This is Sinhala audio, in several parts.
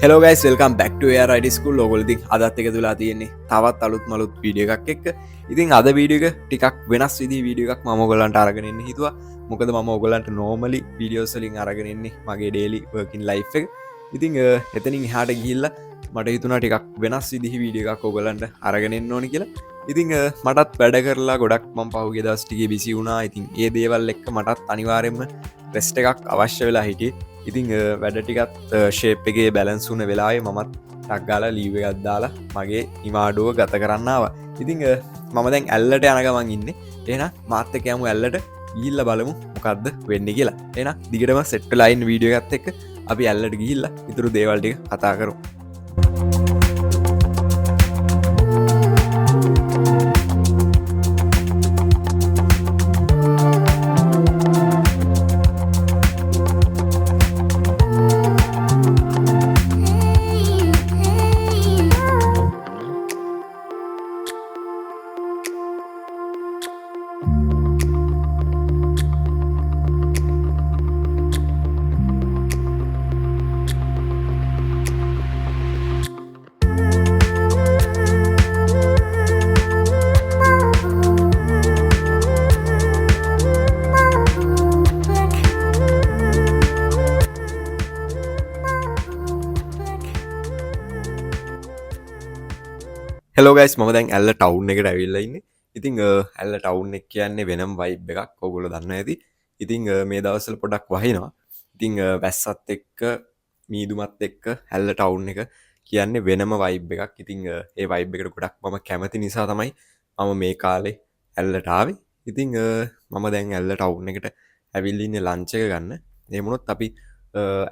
හෙලෝ ගයිස් වෙල්කම් බැක් ටු එයාර් අයිඩි ස්කූල්. ඔයගොල්ලෝ ඉතින් අදත් එකතු වෙලා තියෙන්නේ තවත් අලුත් මලුත් වීඩියෝ එකක් එක්ක. ඉතින් අද වීඩියෝ එක ටිකක් වෙනස් විදිහේ වීඩියෝ එකක් මම ඔයගොල්ලන්ට අරගෙන එන්න හිතුවා. මොකද මම ඔයගොල්ලන්ට normally videos වලින් අරගෙන එන්නේ මගේ daily working life එක. ඉතින් එතනින් එහාට ගිහිල්ලා මට හිතුණා ටිකක් වෙනස් විදිහේ වීඩියෝ එකක් ඔයගොල්ලන්ට අරගෙන එන්න ඕනි කියලා. ඉතින් මටත් වැඩ කරලා ගොඩක් මම පහුගිය දවස් ටිකේ බිසි වුණා. ඉතින් ඒ දේවල් එක්ක මටත් අනිවාර්යයෙන්ම රෙස්ට් එකක් අවශ්‍ය වෙලා හිටියේ. ඉතිං වැඩ ටිකත් ශේප් එකේ බැලන්ස් වුන වෙලාවේ මමත් ටක්ගාලා ලීව එකක් දාලා මගේ නිමාඩුව ගත කරන්නාව. ඉතිං මම දැන් ඇල්ලට යනගමන් ඉන්න එන මාත්ත කෑමු ඇල්ලට ගිල්ල බලමු මොකක්ද වෙන්න කියලා. එන දිගටම සෙට්ට ලයින් වීඩියෝ ගත් එක්ක අපි ඇල්ලට ගිහිල්ල ඉතුරු දේවල්ටික කතා කරු. හෙලෝ ගයිස් මම දැන් ඇල්ල ටවුන් එකට ඇවිල්ලා ඉන්නේ. ඉතින් ඇල්ල ටවුන් එක කියන්නේ වෙනම වයිබ් එකක්. ඔයගොල්ලෝ දන්නවා ඇති. ඉතින් මේ දවස්වල පොඩක් වහිනවා. ඉතින් වැස්සත් එක්ක මීදුමත් එක්ක ඇල්ල ටවුන් එක කියන්නේ වෙනම වයිබ් එකක්. ඉතින් ඒ වයිබ් එකට ගොඩක් මම කැමති නිසා තමයි මම මේ කාලේ ඇල්ලට ආවේ. ඉතින් මම දැන් ඇල්ල ටවුන් එකට ඇවිල්ලා ඉන්නේ ලන්ච් එක ගන්න. ඒ මොනොත් අපි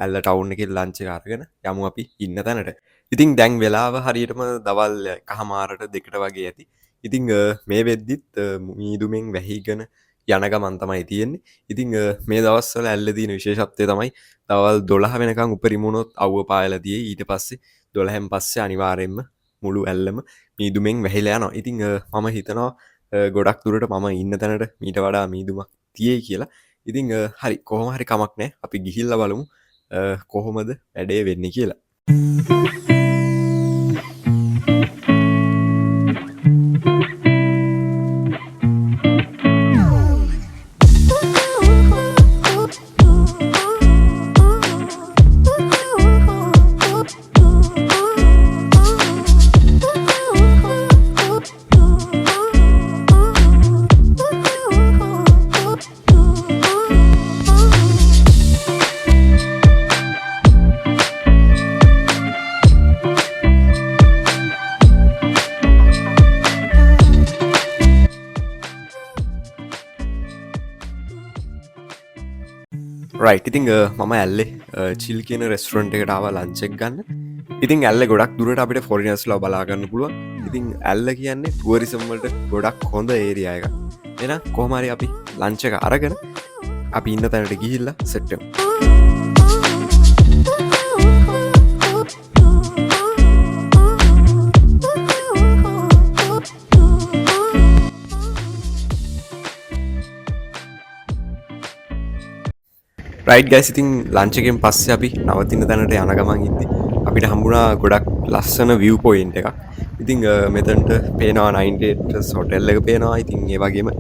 ඇල්ල ටවුන් එකේ ලන්ච් එක අරගෙන යමු අපි ඉන්න තැනට. ඉතිං දැන් වෙලාව හරියටම දවල් කහමාරට දෙකට වගේ ඇති. ඉතිං මේ වෙද්දිත් මීදුමෙන් වැහිගෙන යන ගමන් තමයි තියෙන්නේ. ඉතිං මේ දවස්වල ඇල්ල තියෙන විශේෂත්වය තමයි දවල් 12 වෙනකන් උපරිම වුණොත් අවුව පායලා තියෙයි. ඊට පස්සේ 12න් පස්සේ අනිවාර්යයෙන්ම මුළු ඇල්ලම මීදුමෙන් වැහිලා යනවා. ඉතිං මම හිතනවා ගොඩක් දුරට මම ඉන්න තැනට මීට වඩා මීදුමක් තියෙයි කියලා. ඉතිං හරි කොහොම හරි කමක් නැහැ. අපි ගිහිල්ලා බලමු කොහොමද වැඩේ වෙන්නේ කියලා. රයිට් ඉතිං මම ඇල්ලේ චිල් කියන රෙස්ටරන්ට් එකට ආවා ලන්ච් එක ගන්න. ඉතින් ඇල්ල ගොඩක් දුරට අපිට ෆොරිනර්ස්ලා බලාගන්න පුළුවන්. ඉතින් ඇල්ල කියන්නේ ටුවරිසම් වලට ගොඩක් හොඳ ඒරියා එකක්. එහෙනම් කොහොම හරි අපි ලන්ච් එක අරගෙන අපි ඉන්න තැනට ගිහිල්ලා සෙට් වෙමු. රයිට් ගයිස් ඉතින් ලන්ච් එකෙන් පස්සේ අපි නවතින තැනට යන ගමන් ඉද්දි අපිට හම්බුණා ගොඩක් ලස්සන view point එකක්. ඉතින් මෙතනට පේනවා 98 හොටෙල් එක පේනවා. ඉතින් ඒ වගේම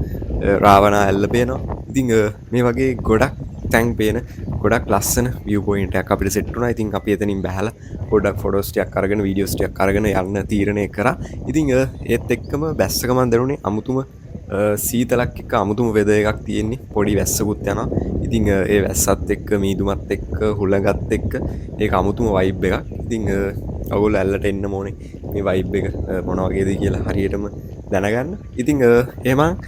රාවණා ඇල්ල පේනවා. ඉතින් මේ වගේ ගොඩක් තැන් පේන ගොඩක් ලස්සන view point එකක් අපිට සෙට් වුණා. ඉතින් අපි එතනින් බැහැලා පොඩ්ඩක් ෆොටෝස් ටිකක් අරගෙන වීඩියෝස් ටිකක් අරගෙන යන්න තීරණය කරා. ඉතින් ඒත් එක්කම බැස්ස ගමන් දැනුනේ අමුතුම සීතලක් එක්ක අමුතුම වෙද එකක් තියෙන්නේ. පොඩි වැස්සකුත් යනවා. ඉතින් ඒ වැස්සත් එක්ක මීදුමත් එක්ක හුළඟත් එක්ක ඒක අමුතුම වයිබ් එකක්. ඉතින් ඔයගොල්ලෝ ඇල්ලට එන්න ඕනේ මේ වයිබ් එක මොන වගේද කියලා හරියටම දැනගන්න. ඉතින් එහෙනම්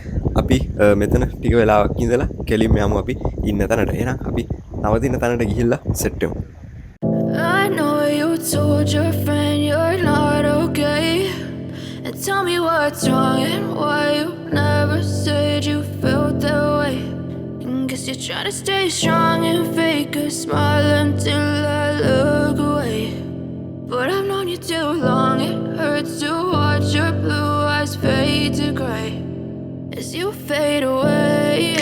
අපි මෙතන ටික වෙලාවක් ඉඳලා කෙලින්ම යමු අපි ඉන්න තැනට. එහෙනම් අපි නවතින තැනට ගිහිල්ලා සෙට් වෙමු. I know you told your friend you're not okay, and tell me what's wrong and why you never said you felt that way. Guess you're trying to stay strong and fake a smile until I look away. But I've known you too long, it hurts to watch your blue eyes fade to grey as you fade away.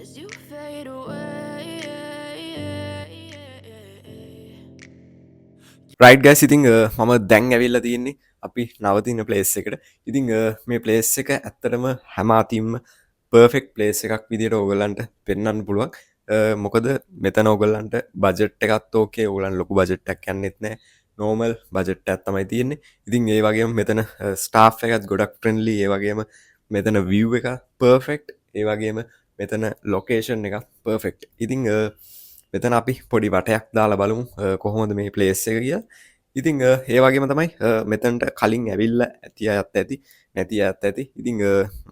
As you fade away. Right guys ඉතින් මම දැන් ඇවිල්ලා තියෙන්නේ අපි නවතින ප්ලේස් එකට. ඉතින් මේ ප්ලේස් එක ඇත්තටම හැම අතින්ම පර්ෆෙක්ට් ප්ලේස් එකක් විදිහට ඕගොල්ලන්ට පෙන්වන්න පුළුවන්. මොකද මෙතන ඕගොල්ලන්ට බජට් එකත් ඕකේ. ඕගොල්ලන් ලොකු බජට් එකක් යන්නෙත් නැහැ. නෝමල් බජට් එකක් තමයි තියෙන්නේ. ඉතින් ඒ වගේම මෙතන ස්ටාෆ් එකත් ගොඩක් ෆ්‍රෙන්ඩ්ලි. ඒ වගේම මෙතන view එක පර්ෆෙක්ට්. ඒ වගේම මෙතන ලොකේෂන් එක පර්ෆෙක්ට්. ඉතින් මෙතන අපි පොඩි වටයක් දාලා බලමු කොහොමද මේ ප්ලේස් එක කියලා. ඉතින් ඒ වගේම තමයි මෙතනට කලින් ඇවිල්ලා ඇති අයත් ඇති නැති අයත් ඇති. ඉතින්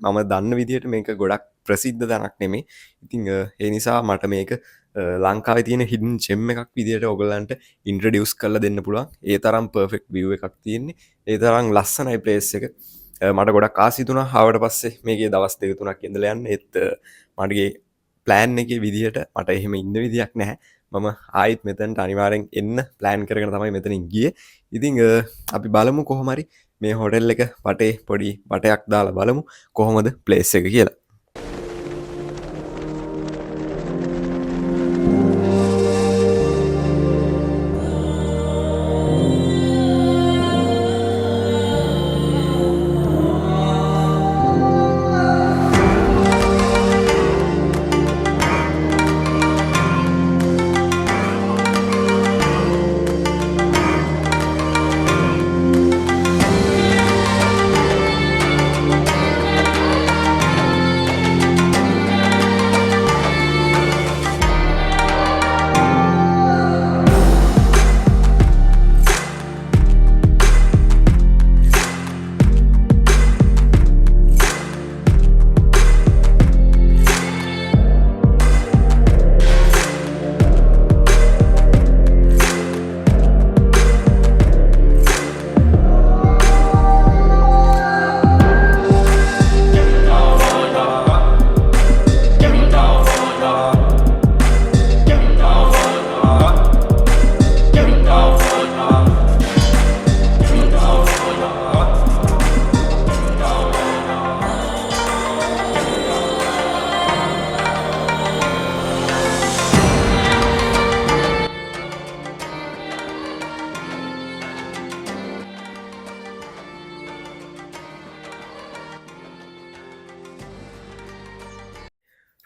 මම දන්න විදිහට මේක ගොඩක් ප්‍රසිද්ධ තැනක් නෙමෙයි. ඉතින් ඒ නිසා මට මේක ලංකාවේ තියෙන හිඩන් ජෙම් එකක් විදිහට ඔයගලන්ට ඉන්ට්‍රොඩියුස් කරලා දෙන්න පුළුවන්. ඒ තරම් පර්ෆෙක්ට් view එකක් තියෙන්නේ. ඒ තරම් ලස්සනයි ප්ලේස් එක. මට ගොඩක් ආස හිතුණා ආවට පස්සේ මේකේ දවස් 2-3ක් ඉඳලා යන්න. ඒත් මටගේ ප්ලෑන් එකේ විදිහට මට එහෙම ඉන්න විදියක් නැහැ. මම ආයිත් මෙතනට අනිවාර්යෙන් එන්න ප්ලෑන් කරගෙන තමයි මෙතනින් ගියේ. ඉතින් අපි බලමු කොහොම හරි මේ හොටෙල් එක වටේ පොඩි වටයක් දාලා බලමු කොහොමද ප්ලේස් එක කියලා.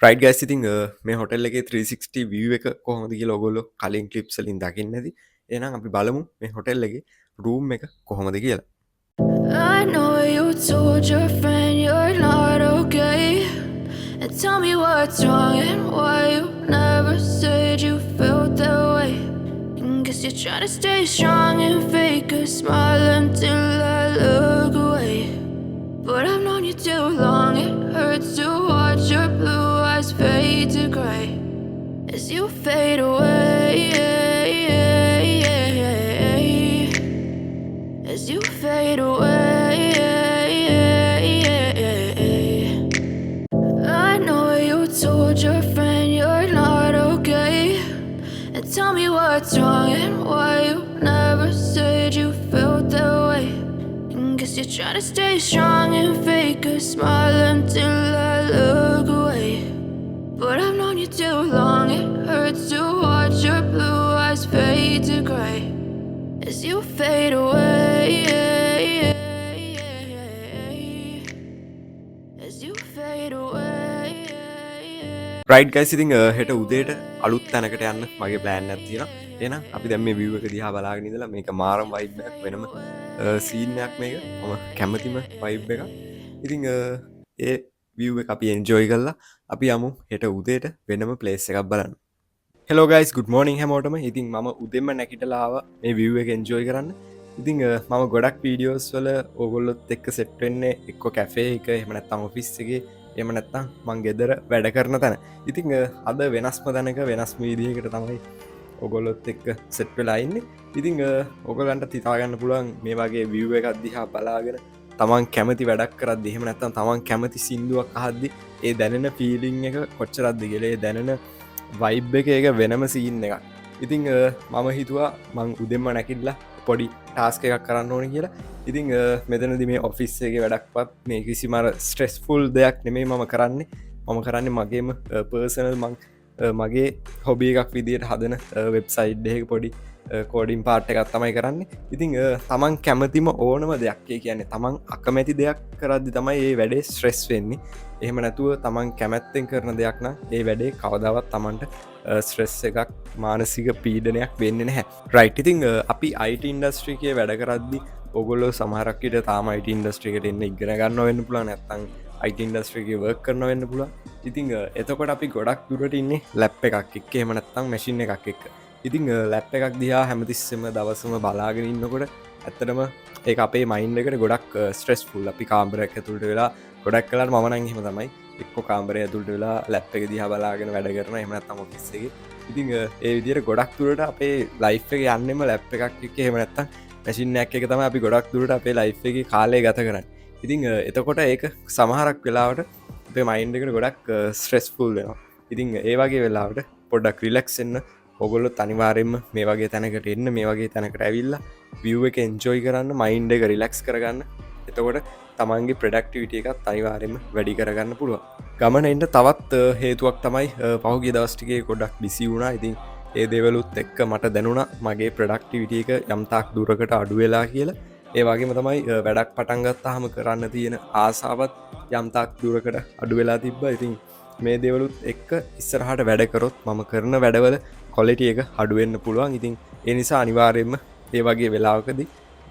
රයිට් ගයිස් ඉතින් මේ හොටෙල් එකේ 360 view එක කොහොමද කියලා ඔයගොල්ලෝ කලින් ක්ලිප්ස් වලින් දකින්න ඇති. එහෙනම් අපි බලමු මේ හොටෙල් එකේ රූම් එක කොහොමද කියලා. I know you told your friend you're not okay. And tell me what's wrong and why you never said you felt that way. And guess you're trying to stay strong and fake a smile until I look away. But I've known you too long, it hurts to watch your blue eyes fade to grey as you fade away. As you fade away. I know you told your friend you're not okay. And tell me what's wrong and why you never said you felt that way. And guess you're trying to stay strong and fake a smile until I look away. But I've known you too long, it hurts to watch your blue eyes fade to grey as you fade away. As you fade away. Right guys ඉතින් හෙට උදේට අලුත් තැනකට යන්න මගේ ප්ලෑන් එකක් තියෙනවා. එහෙනම් අපි දැන් මේ view එක දිහා බලාගෙන ඉඳලා මේක මාරම vibe එකක් වෙනම සීන් එකක් මේක. මම කැමතිම vibe එකක්. ඉතින් ඒ view එක අපි enjoy කරලා අපි යමු හෙට උදේට වෙනම place එකක් බලන්න. Hello guys, good morning හැමෝටම. ඉතින් මම උදෙන්ම නැගිටලා ආවා මේ view එක enjoy කරන්න. ඉතින් මම ගොඩක් වීඩියෝස් වල ඕගොල්ලොත් එක්ක සෙට් වෙන්නේ එක්ක කැෆේ එක එහෙම නැත්නම් ඔෆිස් එකේ එහෙම නැත්නම් මං ගෙදර වැඩ කරන තැන. ඉතින් අද වෙනස්ම තැනක වෙනස්ම විදිහකට තමයි ඔගොල්ලොත් එක්ක සෙට් වෙලා ඉන්නේ. ඉතින් ඔයගලන්ට හිතා ගන්න පුළුවන් මේ වගේ view එකක් දිහා බලාගෙන තමන් කැමති වැඩක් කරද්දි එහෙම නැත්නම් තමන් කැමති සින්දුවක් අහද්දි ඒ දැනෙන ෆීලිං එක කොච්චරක්ද කියලා. ඒ දැනෙන vibe එක වෙනම සීන් එකක්. ඉතින් මම හිතුවා මං උදෙන්ම නැගිටලා පොඩි ටාස්ක් එකක් කරන්න ඕනේ කියලා. ඉතින් මෙතනදී මේ ඔෆිස් එකේ වැඩක්වත් මේ කිසිම ස්ට්‍රෙස්ෆුල් දෙයක් නෙමෙයි මම කරන්නේ. මම කරන්නේ මගේම පර්සනල් මං මගේ හොබිය එකක් විදියට හදන වෙබ්සයිඩ් එක පොඩි කෝඩින් පාට් එකත් තමයි කරන්න. ඉතිං තමන් කැමතිම ඕනම දෙයක්ේ කියන්නේ තමන් අකමැති දෙයක් කරද්දි තමයි ඒ වැඩේ ස්ට්‍රෙස් වෙන්නේ. එහෙම නැතුව තමන් කැමැත්තෙන් කරන දෙයක්න ඒ වැඩේ කවදාවත් තමන්ට ස්ට්‍රෙස් එකක් මානසික පීඩනයක් වෙන්න නැහැ. රයිට්. ඉතිං අපි අයිට ඉන්ඩස්ට්‍රිකය වැඩ කරද්දි ඔගොල්ලෝ සමහරක්කට තාම අයිට ඉන්ඩස්ට්‍රිකට එන්න ඉගෙන ගන්න වෙන්න පුලා නැත්තං අයිට ඉන්ඩස්ට්‍රික වර්ක් කරන වෙන්න පුලා. ඉතිං එතකොට අපි ගොඩක් දුරට ඉන්නේ ලැප් එකක් එක් එම නැත්තං මැසින් එකක් එක්ක. ඉතිං ලැප් එකක් දිහා හැමතිස්සම දවසම බලාගෙන ඉන්නකොට ඇත්තටම ඒ අපේ මයින්ඩ එකට ගොඩක් ස්ට්‍රෙස් ෆුල්. අපි කාම්බරක් ඇතුළට වෙලා ගොඩක් කලට මනන් හෙම තමයි එක්ක කාම්බරය ඇතුළට වෙලා ලැප් එක දිහා බලාගෙන වැඩ කරන එමනත්තම ඔෆිස්සගේ. ඉතිං ඒ විදිර ගොඩක් තුරට අපේ ලයිෆ් එක යන්නෙම ලැප් එකක් එක හෙමනත්තම් මැසින්නක් එක තම අපි ගොඩක් දුරට අපේ ලයිෆ් එක කාලය ගත කරන්න. ඉතිං එතකොට ඒක සමහරක් වෙලාවට අපේ මයින්ඩ එකට ගොඩක් ස්ට්‍රෙස් ෆුල් වෙනවා. ඉතිං ඒ වගේ වෙලාවට පොඩක් රිලක්ස් එන්න ඔගොල්ලො අනිවාරෙන්ම මේ වගේ තැනකට එන්න මේ වගේ තැනකට ඇවිල්ලා විව් එක එන්ජෝයි කරන්න මයින්ඩ එක රිලක්ස් කරගන්න. එතකොට තමන්ගේ ප්‍රඩක්ටිවිට එකත් අනිවාරෙන්ම වැඩි කරගන්න පුළුව. ගමන එන්ට තවත් හේතුවක් තමයි පහුගේ දවස්ටිකේ ගොඩක් බිසි වුණා. ඉතින් ඒ දෙවලුත් එක්ක මට දැනුණ මගේ ප්‍රඩක්ටිවිට එක යම්තාක් දුරකට අඩුවෙලා කියලා. ඒ වගේම තමයි වැඩක් පටන්ගත්තාහම කරන්න තියෙන ආසාවත් යම්තාක් දුරකට අඩුවෙලා තිබ්බ. ඉතින් මේ දෙවලුත් එක්ක ඉස්සරහට වැඩකරොත් මම කරන වැඩවල කොලිට එක අඩුවෙන්න්න පුළුවන්. ඉතින් ඒ නිසා අනිවාරයෙන්ම ඒ වගේ වෙලාවකද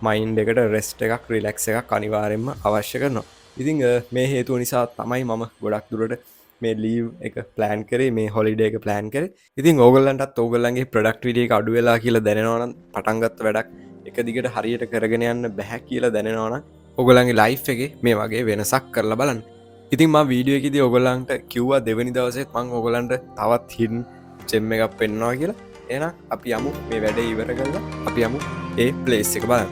මයින්් එකට රෙස්ට එකක් රිලක්ස එකක් අනිවාරෙන්ම අවශ්‍ය කරනවා. ඉතිං මේ හේතුව නිසා තමයි මම ගොඩක් දුරට මේ ලීව් එක ප්ලෑන් කරේ මේ හොලිඩේ එක ප්ලෑන් කර. ඉතින් ඕගල්ලන්ටත් ඕගල්ලන්ගේ ප්‍රඩක්් විඩිය අඩු වෙලා කියලා දැනවන පටන්ගත්ත වැඩක් එක දිගට හරියට කරගෙන යන්න බැහැ කියලා දැනවන ඔගලන්ගේ ලයිෆ් එක මේ වගේ වෙනසක් කරලා බලන්න. ඉතින් ම වීඩියෝ එකෙදී ඔගොල්ලන්ට කිව්වා දෙවනි දවසෙත් මං ඔගලන්ට තවත් හින් චෙම්ම එකක් පෙන්නවා කියලා. එන අපි යමු මේ වැඩ ඉවර කරලා අපි යමු ඒ ප්ලේස් එක බලන්න.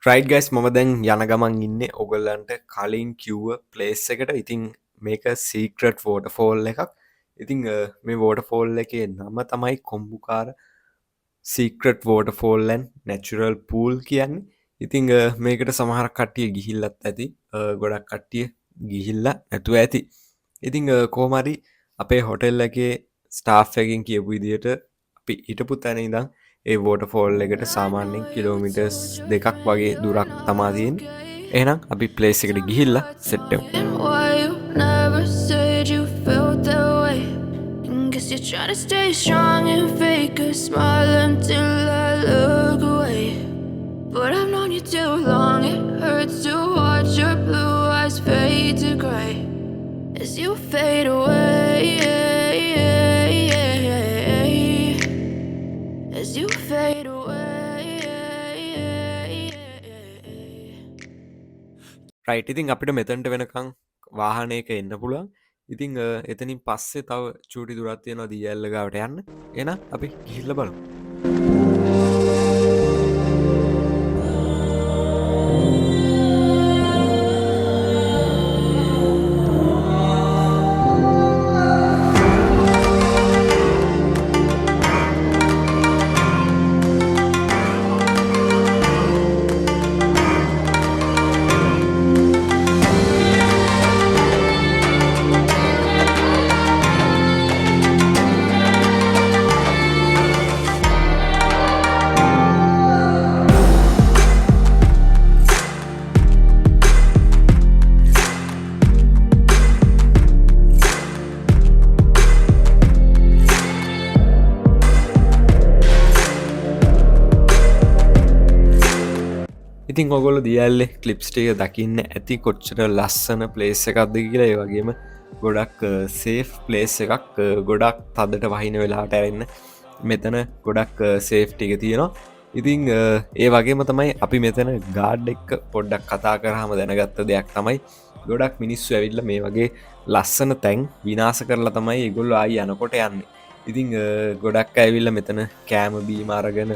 රයිට් ගයිස් මම දැන් යන ගමන් ඉන්න ඔගොල්ලන්ට කලින් කිව්ව ප්ලේස් එකට. ඉතින් මේක සීක්‍රට් වෝට ෆෝල් එකක්. ඉතිං මේ වෝට ෆෝල් එකේ නම තමයි කොම්බුකාර සීක්‍රට් වෝට ෆෝල්ලන් නැචුරල් පූල් කියන්නේ. ඉතිං මේකට සමහර කට්ටිය ගිහිල්ලත් ඇති ගොඩක් කට්ටිය ගිහිල්ල නැතුව ඇති. ඉතිං කෝමරි අපේ හොටෙල් එකේ ස්ටාෆ් එකින් කියපු විදියට අපි හිටපු තැන ඉඳන් ඒ වෝට ෆෝල් එකට සාමාන්‍යෙන් කිලෝමිටර්ස් දෙකක් වගේ දුරක් තමාතියෙන්. එහෙනම් අපි ප්ලේස් එකට ගිහිල්ල සෙට්ටම්. You're trying to stay strong and fake a smile until I look away. But I've known you too long, it hurts to watch your blue eyes fade to grey as you fade away. As you fade away. Right. ඉතින් අපිට මෙතන්ට වෙනකං වාහනයක එන්න පුළුවන්. ඉතිං එතනින් පස්සේ තව චූටි දුරත් තියෙනවා දියල්ල ගාවට යන්න. එන අපි ගිහිල්ල බලමු. ඉතින් ඔගොල දියල්ලෙ කලිප්ස්ටික දකින්න ඇති කොච්චර ලස්සන ප්ලේස් එකක්ද කියලා. ඒ වගේම ගොඩක් සේෆ් ප්ලේස් එකක් ගොඩක් තදට වහින වෙලාට ඇරන්න මෙතන ගොඩක් සේෆ්ටික තියෙනවා. ඉතිං ඒ වගේම තමයි අපි මෙතන ගාඩ් එක්ක පොඩ්ඩක් කතා කරහම දැනගත්ත දෙයක් තමයි ගොඩක් මිනිස්සු ඇවිල්ල මේ වගේ ලස්සන තැන් විනාස කරලා තමයි ඉගොල්ල ආයි යනකොට යන්නේ. ඉතිං ගොඩක් ඇවිල්ල මෙතන කෑම බීමාරගෙන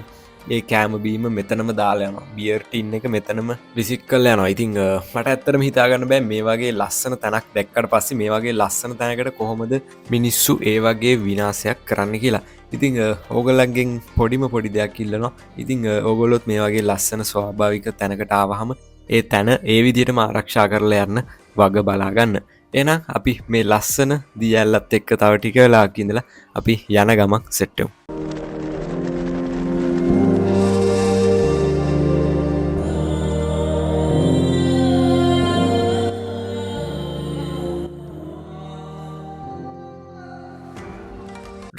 ඒ කෑම බීම මෙතනම දාලා යනවා බියර් ටින් එක මෙතනම විසිට් කරලා යනවා. ඉතින් මට ඇත්තටම හිතාගන්න බෑ මේ වගේ ලස්සන තැනක් දැක්කට පස්සේ මේ වගේ ලස්සන තැනකට කොහොමද මිනිස්සු ඒ වගේ විනාශයක් කරන්න කියලා. ඉතිං ඕගොල්ලන්ගෙන් පොඩිම පොඩි දෙයක් ඉල්ලනවා. ඉතිං ඕගොල්ලොත් මේ වගේ ලස්සන ස්වාභාවික තැනකට ආවහම ඒ තැන ඒ විදිහටම ආරක්ෂා කරලා යන්න වග බලාගන්න. එහෙනම් අපි මේ ලස්සන දියැලත් එක්ක තව ටික වෙලාවක් ඉඳලා අපි යන ගමන් සෙට් වෙමු.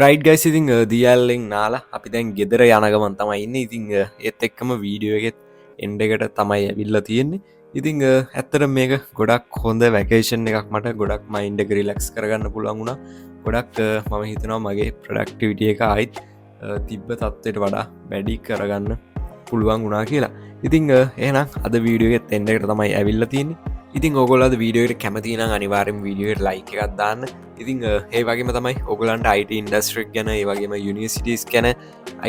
රයිට් ගයිස්, ඉතින් දියැල්ලෙන් නාලා අපි දැන් ගෙදර යන ගමන් තමයි ඉන්නේ. ඉතින් ඒත් එක්කම වීඩියෝ එකෙත් එන්ඩ් එකට තමයි ඇවිල්ලා තියෙන්නේ. ඉතිං ඇත්තට මේක ගොඩක් හොඳ වැකේෂන් එකක් මට ගොඩක් මයින්ඩ එක රිලැක්ස් කරගන්න පුළුවන් වුණා. ගොඩක් මම හිතනවා මගේ ප්‍රොඩක්ටිවිටිය එක ආයිත් තිබ්බ තත්ත්වයට වඩා වැඩි කරගන්න පුළුවන් වුණා කියලා. ඉතිං එහෙනම් අද වීඩියෝ එකත් එන්ඩ් එකට තමයි ඇවිල්ලා තියෙන්නේ. ඉතින් ඔගොල්ලෝ වීඩියෝ එකට කැමති නම් අනිවාර්යෙන් වීඩියෝ එකට ලයික් එකක් දාන්න. ඉතින් ඒ වගේම තමයි ඔයගොල්ලන්ට IT ඉන්ඩස්ට්‍රි එක ගැන, ඒ වගේම යුනිවර්සිටිස් ගැන,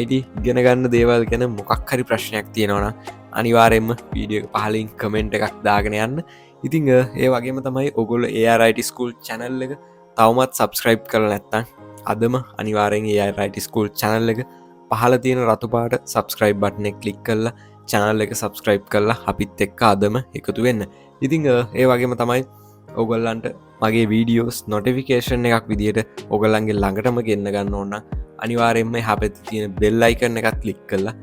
IT ඉගෙන ගන්න දේවල් ගැන මොකක් හරි ප්‍රශ්නයක් තියෙනවා නම් අනිවාර්යෙන්ම වීඩියෝ එක පහලින් කමෙන්ට් එකක් දාගෙන යන්න. ඉතින් ඒ වගේම තමයි ඔයගොල්ලෝ ARIT School channel එක තවමත් subscribe කරලා නැත්නම් අදම අනිවාර්යෙන් ARIT School channel එක පහළ තියෙන රතු පාට subscribe button එක click කරලා channel එක subscribe කරලා අපිත් එක්ක අදම එකතු වෙන්න. ඉතිං ඒ වගේම තමයි ඔගොල්ලන්ට මගේ වීඩියෝස් නොටිෆිකේෂන් එකක් විදියට ඔගොල්ලන්ගේ ළඟටම ගෙන්න ගන්න ඕන්න අනිවාර්යෙන්ම හැපැති තියෙන බෙල් අයිකන් එකත් ක්ලික් කරලා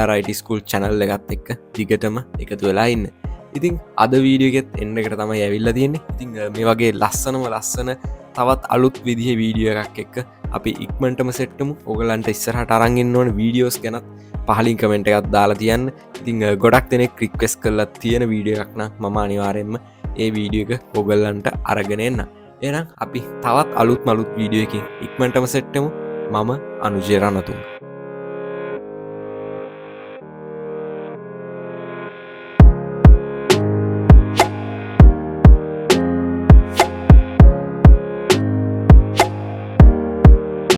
ARIT School channel එකත් එක්ක දිගටම එකතු වෙලා ඉන්න. ඉතින් අද වීඩියෝ එකෙත් එන්න එකට තමයි ඇවිල්ලා තියෙන්නේ. ඉතින් මේ වගේ ලස්සන තවත් අලුත් විදිහේ වීඩියෝ එකක් එක්ක අපි ඉක්මනටම සෙට්ටමු. ඔයගලන්ට ඉස්සරහට අරන් ඉන්න ඕන වීඩියෝස් ගැනත් පහලින් කමෙන්ට් එකක් දාලා තියන්න. ඉතින් ගොඩක් දෙනෙක් රික්වෙස්ට් කරලා තියෙන වීඩියෝ එකක් නම් මම අනිවාර්යෙන්ම ඒ වීඩියෝ එක ඔයගලන්ට අරගෙන එන්න. එහෙනම් අපි තවත් අලුත් වීඩියෝ එකකින් ඉක්මනටම සෙට්ටමු. මම අනුජය රණතුංග.